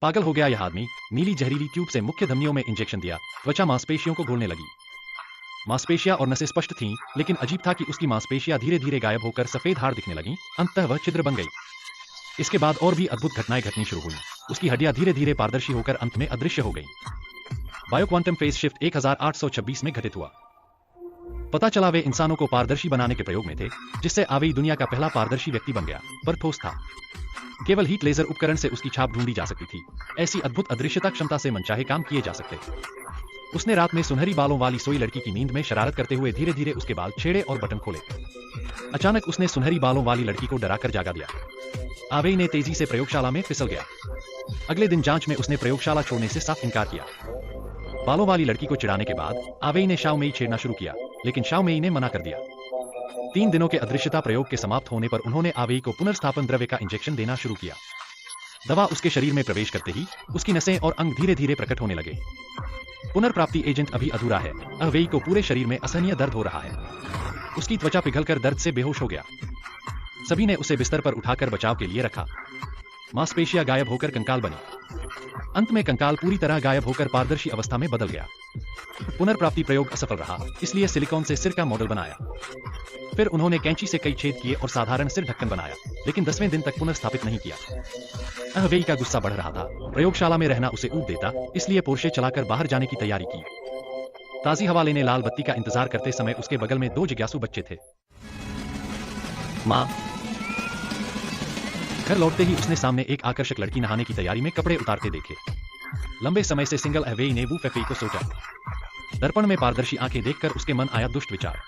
पागल हो गया यह आदमी। नीली जहरीली ट्यूब से मुख्य धमनियों में इंजेक्शन दिया। त्वचा मांसपेशियों को घोलने लगी। मांसपेशियां और नसें स्पष्ट थीं, लेकिन अजीब था कि उसकी मांसपेशियां धीरे धीरे गायब होकर सफेद हाड़ दिखने लगीं। अंततः वह छिद्र बन गई। इसके बाद और भी अद्भुत घटनाएं घटनी शुरू हुई। उसकी हड्डियां धीरे धीरे पारदर्शी होकर अंत में अदृश्य हो गईं। बायोक्वांटम फेज शिफ्ट 1826 में घटित हुआ। पता चला वे इंसानों को पारदर्शी बनाने के प्रयोग में थे, जिससे आवेई दुनिया का पहला पारदर्शी व्यक्ति बन गया, पर ठोस था। केवल हीट लेजर उपकरण से उसकी छाप ढूंढी जा सकती थी। ऐसी अद्भुत अदृश्यता क्षमता से मनचाहे काम किए जा सकते। उसने रात में सुनहरी बालों वाली सोई लड़की की नींद में शरारत करते हुए धीरे धीरे उसके बाल छेड़े और बटन खोले। अचानक उसने सुनहरी बालों वाली लड़की को डराकर जागा दिया। आवेई ने तेजी से प्रयोगशाला में फिसल गया। अगले दिन जांच में उसने प्रयोगशाला छोड़ने से साफ इनकार किया। बालों वाली लड़की को चिढ़ाने के बाद आवेई ने शाओमेई छेड़ना शुरू किया, लेकिन शाओमेई ने मना कर दिया। 3 दिनों के अदृश्यता प्रयोग के समाप्त होने पर उन्होंने आवेई को पुनर्स्थापन द्रव्य का इंजेक्शन देना शुरू किया। दवा उसके शरीर में प्रवेश करते ही उसकी नसें और अंग धीरे धीरे प्रकट होने लगे। पुनर्प्राप्ति एजेंट अभी अधूरा है। आवेई को पूरे शरीर में असहनीय दर्द हो रहा है। उसकी त्वचा पिघलकर दर्द से बेहोश हो गया। सभी ने उसे बिस्तर पर उठाकर बचाव के लिए रखा। मांसपेशियां गायब होकर कंकाल बनी। अंत में कंकाल पूरी तरह गायब होकर पारदर्शी अवस्था में बदल गया। पुनर्प्राप्ति प्रयोग असफल रहा, इसलिए सिलिकॉन से सिर का मॉडल बनाया। फिर उन्होंने कैंची से कई छेद किए और साधारण सिर ढक्कन बनाया, लेकिन 10वें दिन तक पुनर्स्थापित नहीं किया। आवेई का गुस्सा बढ़ रहा था। प्रयोगशाला में रहना उसे ऊब देता, इसलिए पोर्शे चलाकर बाहर जाने की तैयारी की। ताजी हवा लेने लाल बत्ती का इंतजार करते समय उसके बगल में 2 जिज्ञासु बच्चे थे। माँ। घर लौटते ही उसने सामने एक आकर्षक लड़की नहाने की तैयारी में कपड़े उतारते देखे। लंबे समय से सिंगल आवेई ने वू फेफई को सोचा। दर्पण में पारदर्शी आंखें देखकर उसके मन आया दुष्ट विचार।